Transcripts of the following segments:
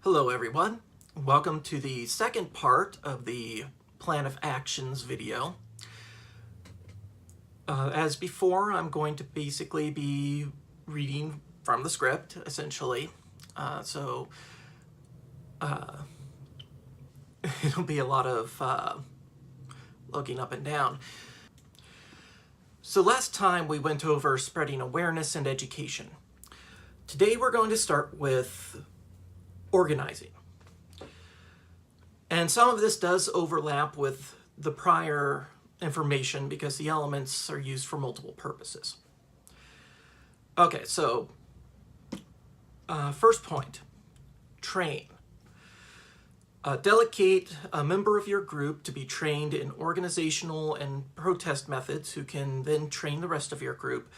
Hello everyone, welcome to the second part of the Plan of Actions video. As before, I'm going to basically be reading from the script, essentially. It'll be a lot of looking up and down. So last time we went over spreading awareness and education. Today we're going to start with organizing. And some of this does overlap with the prior information because the elements are used for multiple purposes. Okay, so first point, train. Delegate a member of your group to be trained in organizational and protest methods who can then train the rest of your group.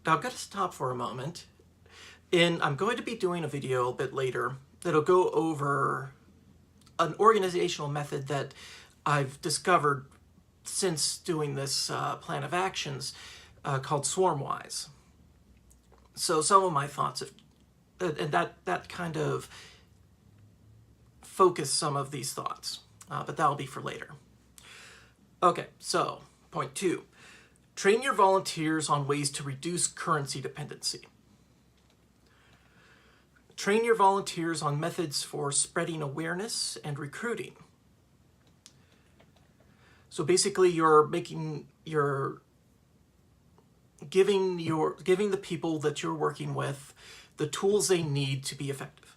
Now I've got to stop for a moment. I'm going to be doing a video a bit later that'll go over an organizational method that I've discovered since doing this plan of actions called Swarmwise. So some of my thoughts and that kind of focus some of these thoughts, but that'll be for later. Okay, so point 2, train your volunteers on ways to reduce currency dependency. Train your volunteers on methods for spreading awareness and recruiting. So basically giving the people that you're working with the tools they need to be effective.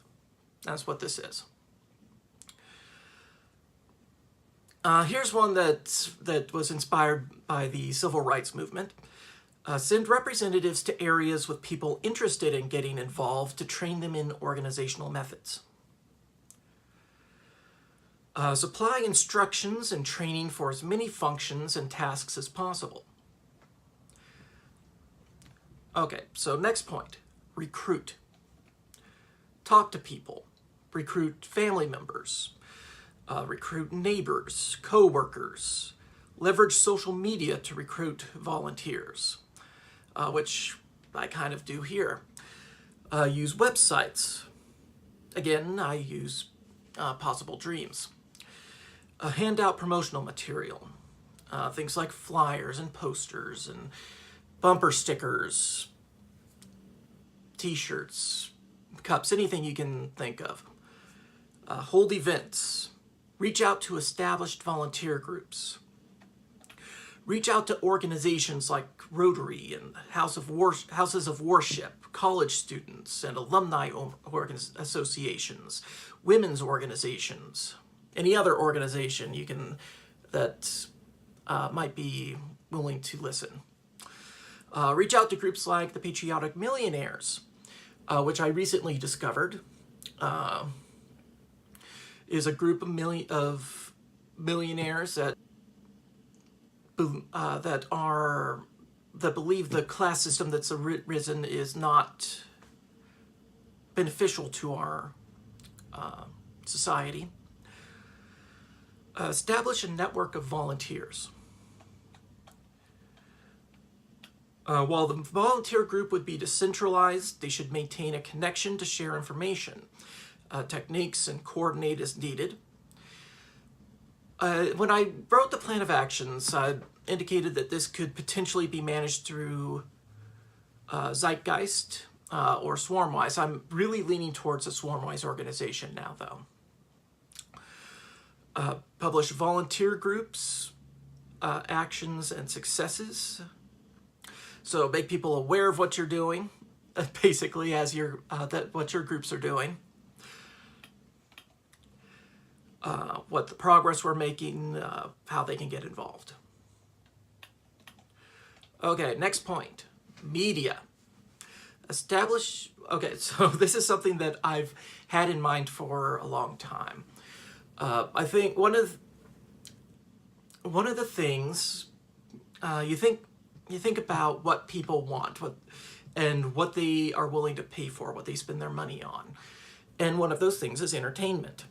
That's what this is. Here's one that was inspired by the civil rights movement. Send representatives to areas with people interested in getting involved to train them in organizational methods. Supply instructions and training for as many functions and tasks as possible. Okay, so next point, recruit. Talk to people, recruit family members, recruit neighbors, co-workers, leverage social media to recruit volunteers. Which I kind of do here. Use websites. Again, I use Possible Dreams. Hand out promotional material. Things like flyers and posters and bumper stickers, t-shirts, cups, anything you can think of. Hold events. Reach out to established volunteer groups. Reach out to organizations like Rotary and Houses of Worship, college students and alumni associations, women's organizations, any other organization that might be willing to listen. Reach out to groups like the Patriotic Millionaires, which I recently discovered is a group of millionaires that believe the class system that's arisen is not beneficial to our society. Establish a network of volunteers. While the volunteer group would be decentralized, they should maintain a connection to share information, techniques, and coordinate as needed. When I wrote the plan of actions, I indicated that this could potentially be managed through Zeitgeist or Swarmwise. I'm really leaning towards a Swarmwise organization now, though. Publish volunteer groups, actions, and successes. So make people aware of what you're doing, basically, as what your groups are doing. What the progress we're making, how they can get involved. Okay, next point, media. Okay, so this is something that I've had in mind for a long time. I think one of the things you think about what people want, and what they are willing to pay for, what they spend their money on, and one of those things is entertainment.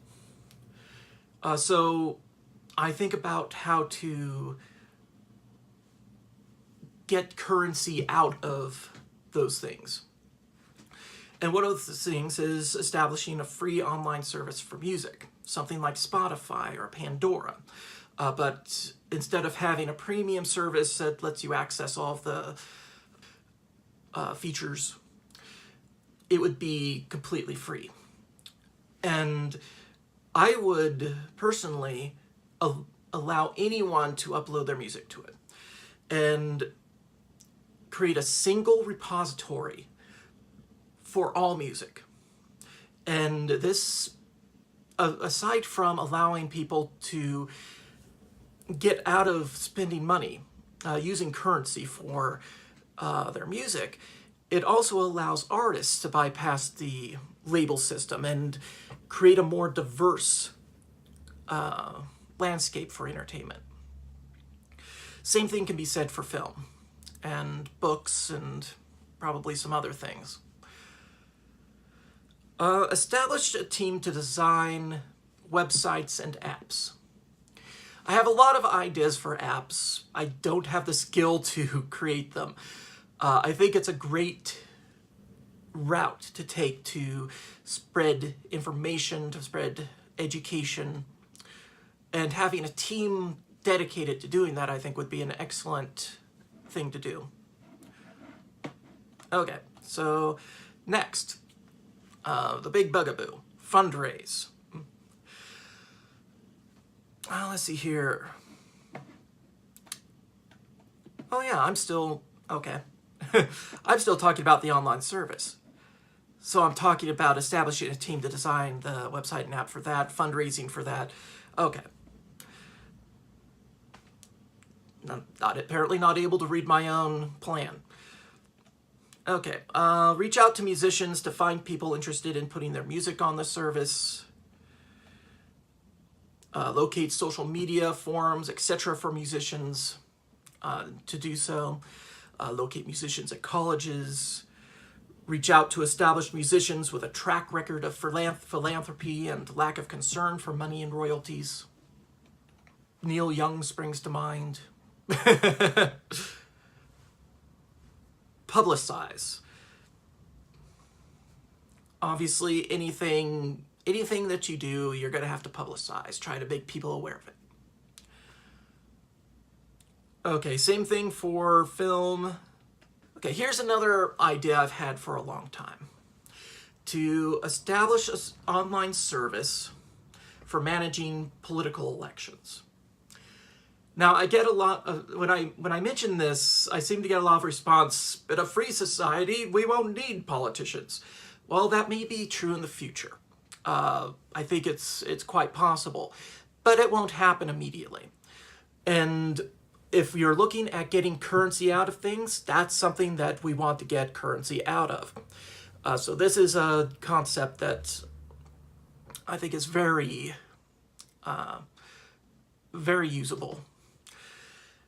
So I think about how to get currency out of those things. And one of those things is establishing a free online service for music, something like Spotify or Pandora. But instead of having a premium service that lets you access all of the features, it would be completely free. And I would personally allow anyone to upload their music to it and create a single repository for all music. And this, aside from allowing people to get out of spending money using currency for their music, it also allows artists to bypass the label system and create a more diverse landscape for entertainment. Same thing can be said for film and books and probably some other things. Established a team to design websites and apps. I have a lot of ideas for apps. I don't have the skill to create them. I think it's a great route to take to spread information, to spread education, and having a team dedicated to doing that, I think, would be an excellent thing to do. Okay, so next, the big bugaboo, fundraise. Let's see here. Oh yeah, I'm still talking about the online service. So I'm talking about establishing a team to design the website and app for that, fundraising for that. Okay. Apparently not able to read my own plan. Okay, reach out to musicians to find people interested in putting their music on the service. Locate social media, forums, etc. for musicians to do so. Locate musicians at colleges. Reach out to established musicians with a track record of philanthropy and lack of concern for money and royalties. Neil Young springs to mind. Publicize. Obviously, anything that you do, you're going to have to publicize. Try to make people aware of it. Okay, same thing for film. Okay, here's another idea I've had for a long time. To establish an online service for managing political elections. Now, I get a lot of, when I mention this, I seem to get a lot of response, in a free society, we won't need politicians. Well, that may be true in the future. I think it's quite possible, but it won't happen immediately. And if you're looking at getting currency out of things, that's something that we want to get currency out of. So this is a concept that I think is very, very usable.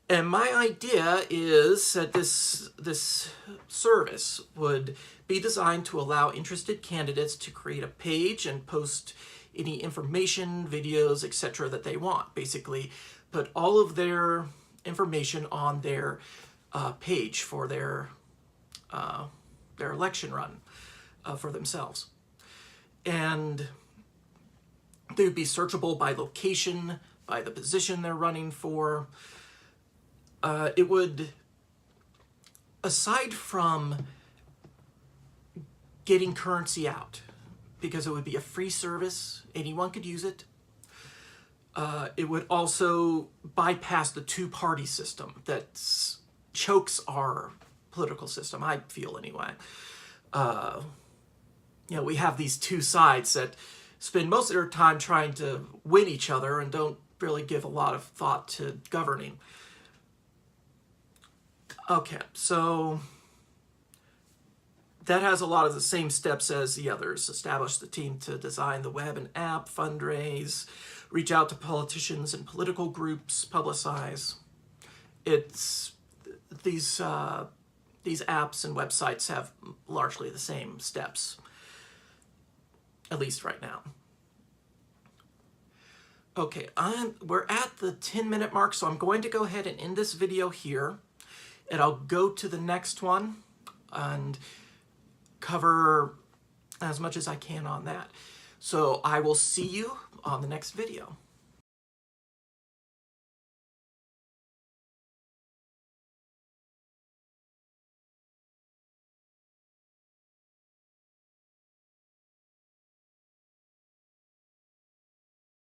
And my idea is that this service would be designed to allow interested candidates to create a page and post any information, videos, etc. that they want. Basically, put all of their information on their page for their election run for themselves. And they would be searchable by location, by the position they're running for. It would, aside from getting currency out, because it would be a free service, anyone could use it, it would also bypass the two-party system that chokes our political system, I feel anyway. We have these two sides that spend most of their time trying to win each other and don't really give a lot of thought to governing. Okay, so that has a lot of the same steps as the others. Establish the team to design the web and app, fundraise, reach out to politicians and political groups, publicize. It's these apps and websites have largely the same steps, at least right now. Okay, we're at the 10-minute mark, so I'm going to go ahead and end this video here. And I'll go to the next one and cover as much as I can on that. So I will see you on the next video.